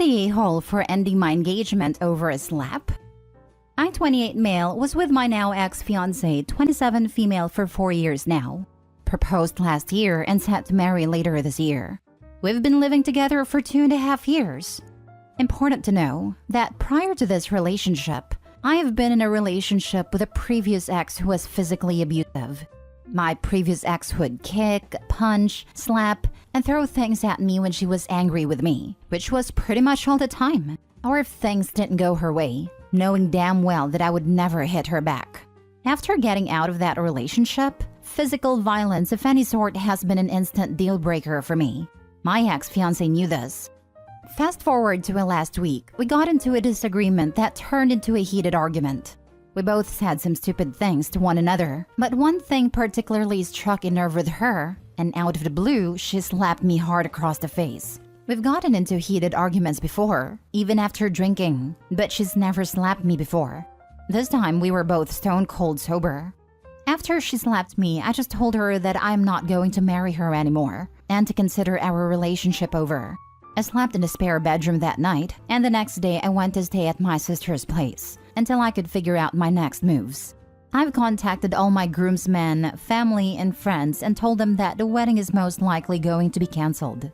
I a-hole for ending my engagement over a slap? I, 28 male, was with my now ex-fiancée, 27 female for 4 years now. Proposed last year and set to marry later this year. We've been living together for 2.5 years. Important to know that prior to this relationship, I have been in a relationship with a previous ex who was physically abusive. My previous ex would kick, punch, slap, and throw things at me when she was angry with me, which was pretty much all the time. Or if things didn't go her way, knowing damn well that I would never hit her back. After getting out of that relationship, physical violence of any sort has been an instant deal breaker for me. My ex-fiancé knew this. Fast forward to last week, we got into a disagreement that turned into a heated argument. We both said some stupid things to one another, but one thing particularly struck a nerve with her, and out of the blue, she slapped me hard across the face. We've gotten into heated arguments before, even after drinking, but she's never slapped me before. This time, we were both stone cold sober. After she slapped me, I just told her that I'm not going to marry her anymore, and to consider our relationship over. I slept in the spare bedroom that night, and the next day I went to stay at my sister's place until I could figure out my next moves. I've contacted all my groomsmen, family, and friends and told them that the wedding is most likely going to be cancelled.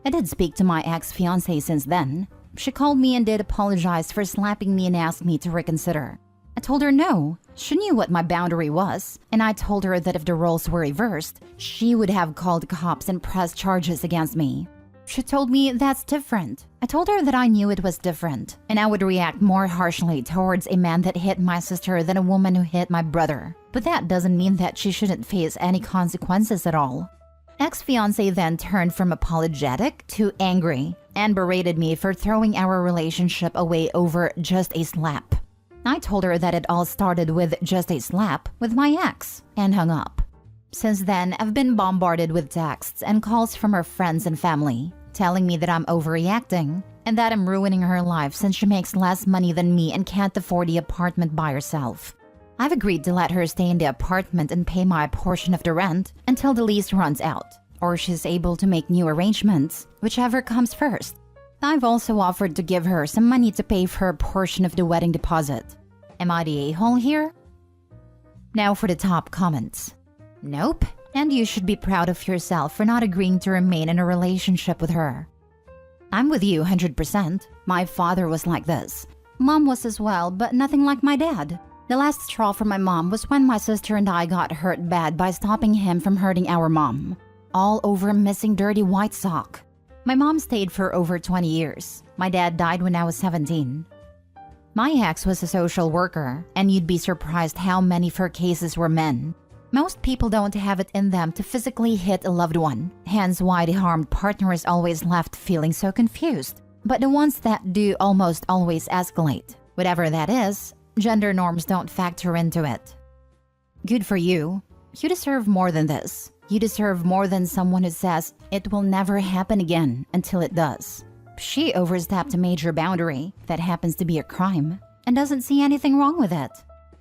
I did speak to my ex-fiancée since then. She called me and did apologize for slapping me and asked me to reconsider. I told her no. She knew what my boundary was, and I told her that if the roles were reversed, she would have called cops and pressed charges against me. She told me that's different. I told her that I knew it was different, and I would react more harshly towards a man that hit my sister than a woman who hit my brother. But that doesn't mean that she shouldn't face any consequences at all. Ex-fiancé then turned from apologetic to angry and berated me for throwing our relationship away over just a slap. I told her that it all started with just a slap with my ex and hung up. Since then, I've been bombarded with texts and calls from her friends and family, telling me that I'm overreacting and that I'm ruining her life since she makes less money than me and can't afford the apartment by herself. I've agreed to let her stay in the apartment and pay my portion of the rent until the lease runs out, or she's able to make new arrangements, whichever comes first. I've also offered to give her some money to pay for her portion of the wedding deposit. Am I the a-hole here? Now for the top comments. Nope, and you should be proud of yourself for not agreeing to remain in a relationship with her. I'm with you 100%. My father was like this. Mom was as well, but nothing like my dad. The last straw for my mom was when my sister and I got hurt bad by stopping him from hurting our mom. All over a missing dirty white sock. My mom stayed for over 20 years. My dad died when I was 17. My ex was a social worker, and you'd be surprised how many of her cases were men. Most people don't have it in them to physically hit a loved one, hence why the harmed partner is always left feeling so confused. But the ones that do almost always escalate. Whatever that is, gender norms don't factor into it. Good for you. You deserve more than this. You deserve more than someone who says it will never happen again until it does. She overstepped a major boundary that happens to be a crime and doesn't see anything wrong with it.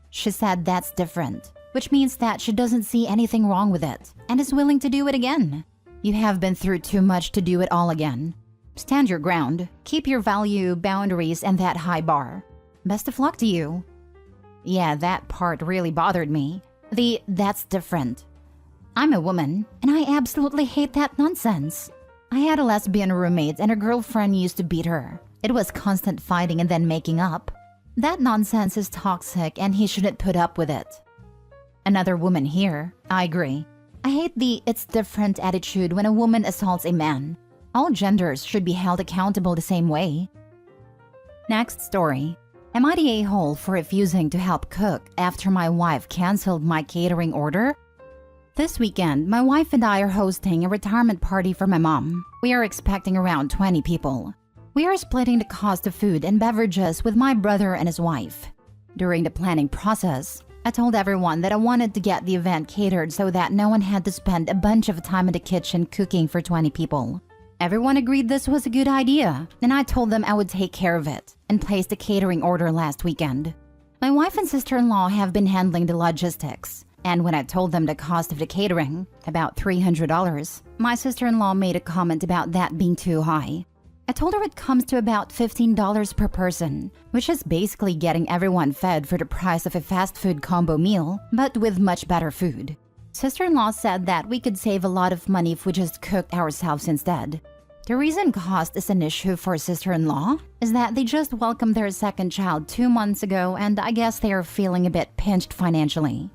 She said that's different, which means that she doesn't see anything wrong with it and is willing to do it again. You have been through too much to do it all again. Stand your ground, keep your value, boundaries, and that high bar. Best of luck to you. Yeah, that part really bothered me. That's different. I'm a woman, and I absolutely hate that nonsense. I had a lesbian roommate and her girlfriend used to beat her. It was constant fighting and then making up. That nonsense is toxic and he shouldn't put up with it. Another woman here, I agree. I hate the "it's different" attitude when a woman assaults a man. All genders should be held accountable the same way. Next story. Am I the a-hole for refusing to help cook after my wife canceled my catering order? This weekend, my wife and I are hosting a retirement party for my mom. We are expecting around 20 people. We are splitting the cost of food and beverages with my brother and his wife. During the planning process, I told everyone that I wanted to get the event catered so that no one had to spend a bunch of time in the kitchen cooking for 20 people. Everyone agreed this was a good idea, and I told them I would take care of it and placed a catering order last weekend. My wife and sister-in-law have been handling the logistics. And when I told them the cost of the catering, about $300, my sister-in-law made a comment about that being too high. I told her it comes to about $15 per person, which is basically getting everyone fed for the price of a fast food combo meal, but with much better food. Sister-in-law said that we could save a lot of money if we just cooked ourselves instead. The reason cost is an issue for sister-in-law is that they just welcomed their second child 2 months ago, and I guess they are feeling a bit pinched financially.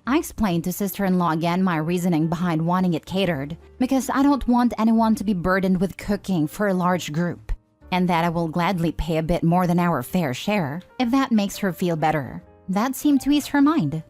I explained to sister-in-law again my reasoning behind wanting it catered, because I don't want anyone to be burdened with cooking for a large group, and that I will gladly pay a bit more than our fair share if that makes her feel better. That seemed to ease her mind.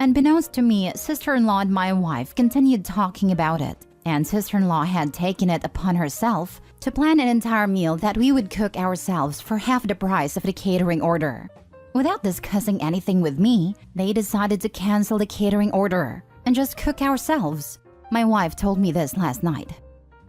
Unbeknownst to me, sister-in-law and my wife continued talking about it, and sister-in-law had taken it upon herself to plan an entire meal that we would cook ourselves for half the price of the catering order. Without discussing anything with me, they decided to cancel the catering order and just cook ourselves. My wife told me this last night.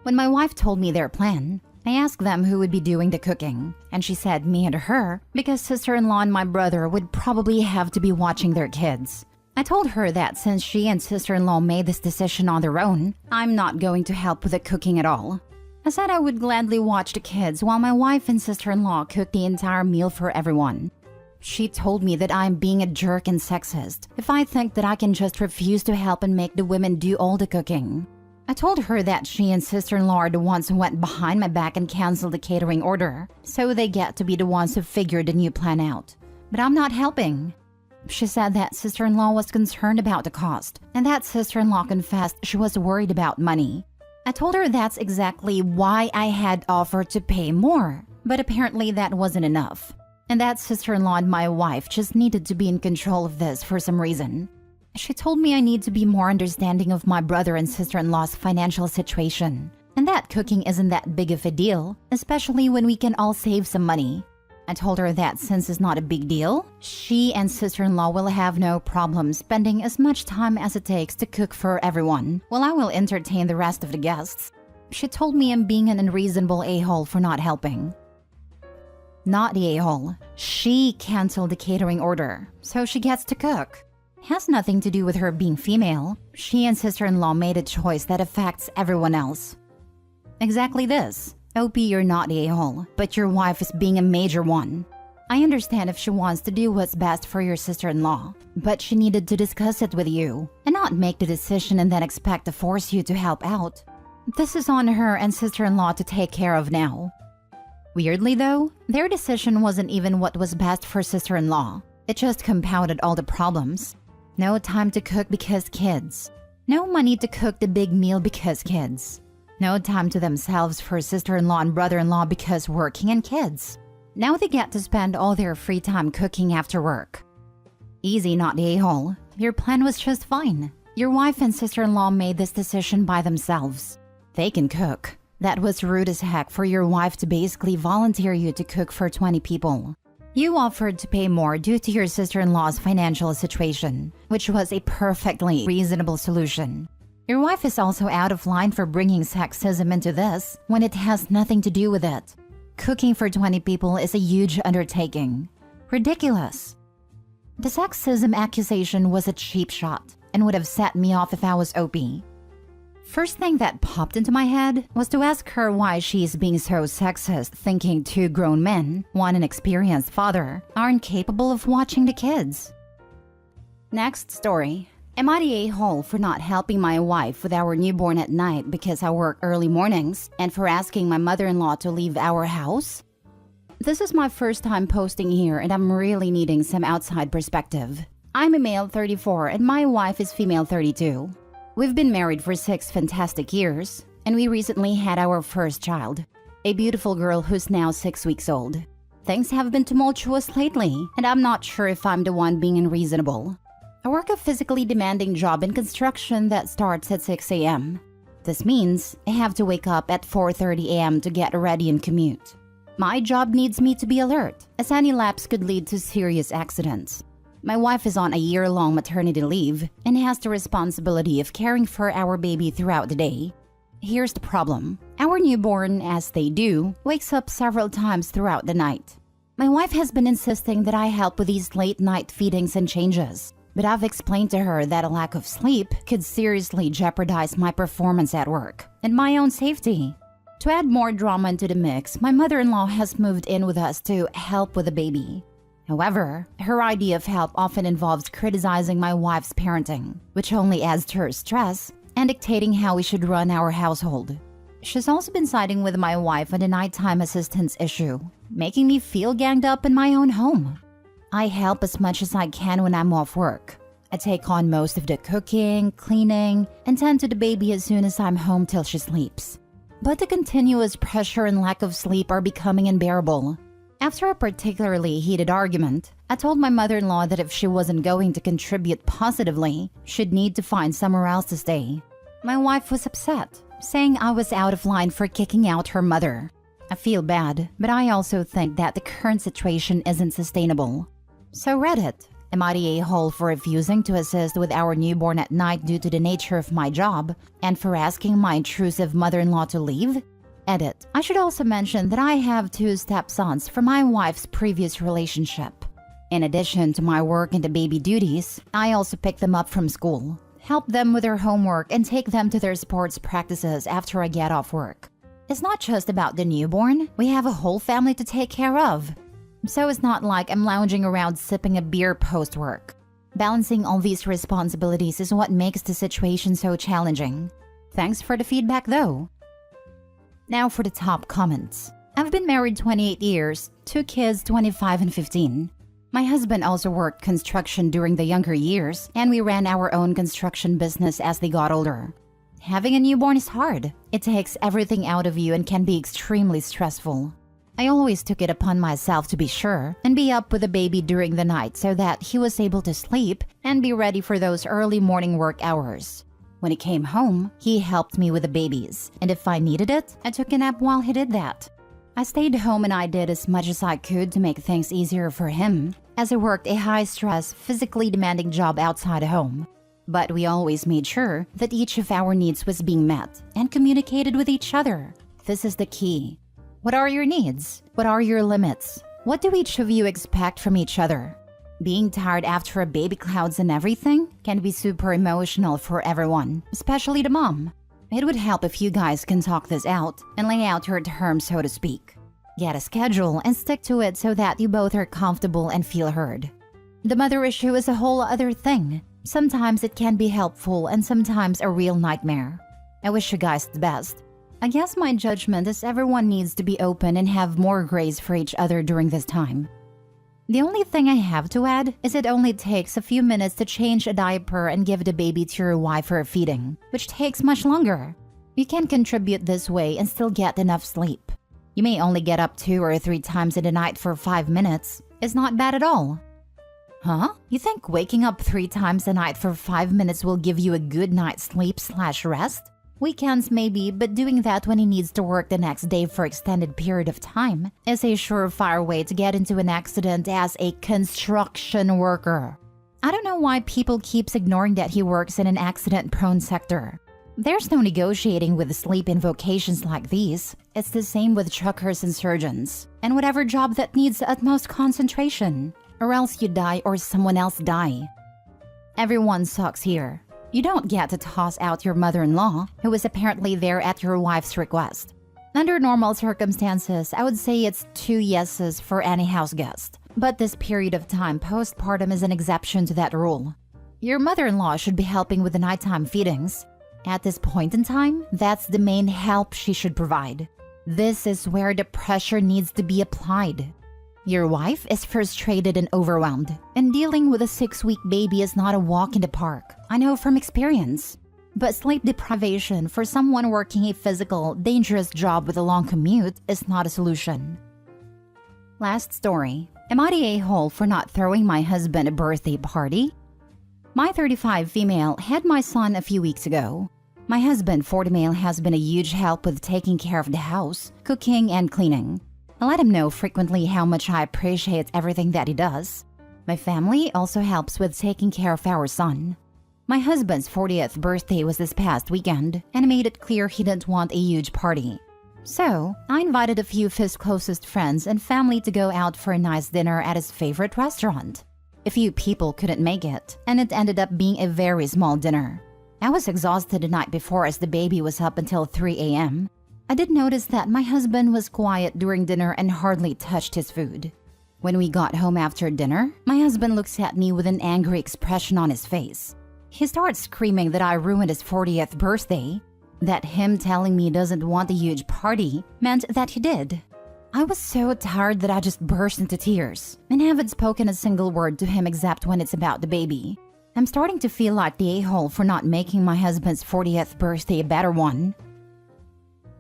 When my wife told me their plan, I asked them who would be doing the cooking, and she said me and her because sister-in-law and my brother would probably have to be watching their kids. I told her that since she and sister-in-law made this decision on their own, I'm not going to help with the cooking at all. I said I would gladly watch the kids while my wife and sister-in-law cook the entire meal for everyone. She told me that I'm being a jerk and sexist if I think that I can just refuse to help and make the women do all the cooking. I told her that she and sister-in-law are the ones who went behind my back and canceled the catering order, so they get to be the ones who figured the new plan out. But I'm not helping. She said that sister-in-law was concerned about the cost, and that sister-in-law confessed she was worried about money. I told her that's exactly why I had offered to pay more, but apparently that wasn't enough. And that sister-in-law and my wife just needed to be in control of this for some reason. She told me I need to be more understanding of my brother and sister-in-law's financial situation, and that cooking isn't that big of a deal, especially when we can all save some money. I told her that since it's not a big deal, she and sister-in-law will have no problem spending as much time as it takes to cook for everyone, while I will entertain the rest of the guests. She told me I'm being an unreasonable a-hole for not helping. Not the a-hole. She canceled the catering order, so she gets to cook. Has nothing to do with her being female. She and sister-in-law made a choice that affects everyone else. Exactly this. OP, you're not the a-hole, but your wife is being a major one. I understand if she wants to do what's best for your sister-in-law, but she needed to discuss it with you, and not make the decision and then expect to force you to help out. This is on her and sister-in-law to take care of now. Weirdly though, their decision wasn't even what was best for sister-in-law. It just compounded all the problems. No time to cook because kids. No money to cook the big meal because kids. No time to themselves for sister-in-law and brother-in-law because working and kids. Now they get to spend all their free time cooking after work. Easy, not the a-hole. Your plan was just fine. Your wife and sister-in-law made this decision by themselves. They can cook. That was rude as heck for your wife to basically volunteer you to cook for 20 people. You offered to pay more due to your sister-in-law's financial situation, which was a perfectly reasonable solution. Your wife is also out of line for bringing sexism into this when it has nothing to do with it. Cooking for 20 people is a huge undertaking. Ridiculous. The sexism accusation was a cheap shot and would have set me off if I was OP. First thing that popped into my head was to ask her why she's being so sexist, thinking 2 grown men, one an experienced father, aren't capable of watching the kids. Next story. Am I the a-hole for not helping my wife with our newborn at night because I work early mornings and for asking my mother-in-law to leave our house? This is my first time posting here and I'm really needing some outside perspective. I'm a male 34 and my wife is female 32. We've been married for 6 fantastic years, and we recently had our first child, a beautiful girl who's now 6 weeks old. Things have been tumultuous lately, and I'm not sure if I'm the one being unreasonable. I work a physically demanding job in construction that starts at 6 a.m. This means I have to wake up at 4:30 a.m. to get ready and commute. My job needs me to be alert, as any lapse could lead to serious accidents. My wife is on a year-long maternity leave and has the responsibility of caring for our baby throughout the day. Here's the problem. Our newborn, as they do, wakes up several times throughout the night. My wife has been insisting that I help with these late-night feedings and changes, but I've explained to her that a lack of sleep could seriously jeopardize my performance at work and my own safety. To add more drama into the mix, my mother-in-law has moved in with us to help with the baby. However, her idea of help often involves criticizing my wife's parenting, which only adds to her stress and dictating how we should run our household. She's also been siding with my wife on the nighttime assistance issue, making me feel ganged up in my own home. I help as much as I can when I'm off work. I take on most of the cooking, cleaning, and tend to the baby as soon as I'm home till she sleeps. But the continuous pressure and lack of sleep are becoming unbearable. After a particularly heated argument, I told my mother-in-law that if she wasn't going to contribute positively, she'd need to find somewhere else to stay. My wife was upset, saying I was out of line for kicking out her mother. I feel bad, but I also think that the current situation isn't sustainable. So Reddit, am I the a-hole for refusing to assist with our newborn at night due to the nature of my job, and for asking my intrusive mother-in-law to leave? Edit. I should also mention that I have 2 stepsons from my wife's previous relationship. In addition to my work and the baby duties, I also pick them up from school, help them with their homework, and take them to their sports practices after I get off work. It's not just about the newborn, we have a whole family to take care of. So it's not like I'm lounging around sipping a beer post-work. Balancing all these responsibilities is what makes the situation so challenging. Thanks for the feedback though. Now for the top comments. I've been married 28 years, 2 kids 25 and 15. My husband also worked construction during the younger years, and we ran our own construction business as they got older. Having a newborn is hard. It takes everything out of you and can be extremely stressful. I always took it upon myself to be sure and be up with the baby during the night so that he was able to sleep and be ready for those early morning work hours. When he came home, he helped me with the babies, and if I needed it, I took a nap while he did that. I stayed home and I did as much as I could to make things easier for him, as I worked a high-stress, physically demanding job outside home. But we always made sure that each of our needs was being met and communicated with each other. This is the key. What are your needs? What are your limits? What do each of you expect from each other? Being tired after a baby clouds and everything can be super emotional for everyone, especially the mom. It would help if you guys can talk this out and lay out your terms, so to speak. Get a schedule and stick to it so that you both are comfortable and feel heard. The mother issue is a whole other thing. Sometimes it can be helpful and sometimes a real nightmare. I wish you guys the best. I guess my judgment is everyone needs to be open and have more grace for each other during this time. The only thing I have to add is it only takes a few minutes to change a diaper and give the baby to your wife for a feeding, which takes much longer. You can contribute this way and still get enough sleep. You may only get up 2 or 3 times in the night for 5 minutes. It's not bad at all. Huh? You think waking up 3 times a night for 5 minutes will give you a good night's sleep/rest? Weekends maybe, but doing that when he needs to work the next day for extended period of time is a surefire way to get into an accident as a construction worker. I don't know why people keeps ignoring that he works in an accident-prone sector. There's no negotiating with sleep in vocations like these. It's the same with truckers and surgeons, and whatever job that needs the utmost concentration, or else you die or someone else die. Everyone sucks here. You don't get to toss out your mother-in-law, who is apparently there at your wife's request. Under normal circumstances, I would say it's 2 yeses for any house guest. But this period of time postpartum is an exception to that rule. Your mother-in-law should be helping with the nighttime feedings. At this point in time, that's the main help she should provide. This is where the pressure needs to be applied. Your wife is frustrated and overwhelmed, and dealing with a 6-week baby is not a walk in the park. I know from experience. But sleep deprivation for someone working a physical, dangerous job with a long commute is not a solution. Last story. Am I the a-hole for not throwing my husband a birthday party? My 35 female had my son a few weeks ago. My husband, 40 male, has been a huge help with taking care of the house, cooking, and cleaning. I let him know frequently how much I appreciate everything that he does. My family also helps with taking care of our son. My husband's 40th birthday was this past weekend, and I made it clear he didn't want a huge party. So, I invited a few of his closest friends and family to go out for a nice dinner at his favorite restaurant. A few people couldn't make it, and it ended up being a very small dinner. I was exhausted the night before as the baby was up until 3 a.m. I did notice that my husband was quiet during dinner and hardly touched his food. When we got home after dinner, my husband looks at me with an angry expression on his face. He starts screaming that I ruined his 40th birthday, that him telling me he doesn't want a huge party meant that he did. I was so tired that I just burst into tears and haven't spoken a single word to him except when it's about the baby. I'm starting to feel like the a-hole for not making my husband's 40th birthday a better one.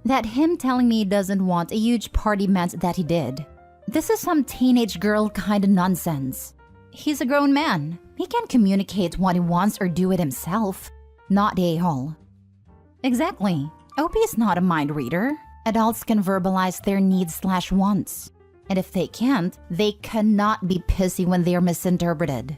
That him telling me he doesn't want a huge party meant that he did. This is some teenage girl kind of nonsense. He's a grown man. He can communicate what he wants or do it himself, not the a-hole. Exactly. OP is not a mind reader. Adults can verbalize their needs/wants. And if they can't, they cannot be pissy when they are misinterpreted.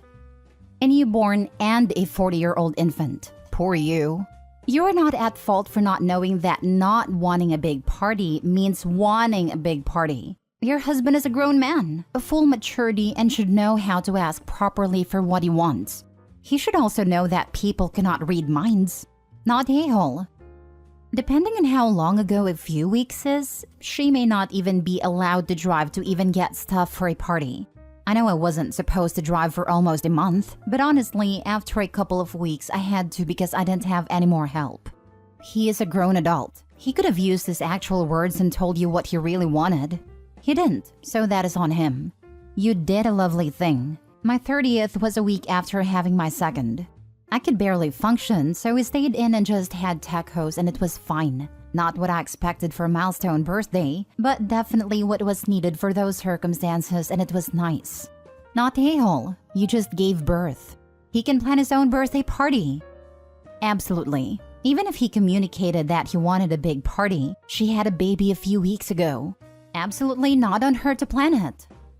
A newborn and a 40-year-old infant. Poor you. You are not at fault for not knowing that not wanting a big party means wanting a big party. Your husband is a grown man, of full maturity, and should know how to ask properly for what he wants. He should also know that people cannot read minds. Not a-hole. Depending on how long ago a few weeks is, she may not even be allowed to drive to even get stuff for a party. I know I wasn't supposed to drive for almost a month, but honestly, after a couple of weeks, I had to because I didn't have any more help. He is a grown adult. He could have used his actual words and told you what he really wanted. He didn't, so that is on him. You did a lovely thing. My 30th was a week after having my second. I could barely function, so we stayed in and just had tacos and it was fine. Not what I expected for a milestone birthday, but definitely what was needed for those circumstances, and it was nice. Not a-hole, you just gave birth. He can plan his own birthday party. Absolutely. Even if he communicated that he wanted a big party, she had a baby a few weeks ago. Absolutely not on her to plan it.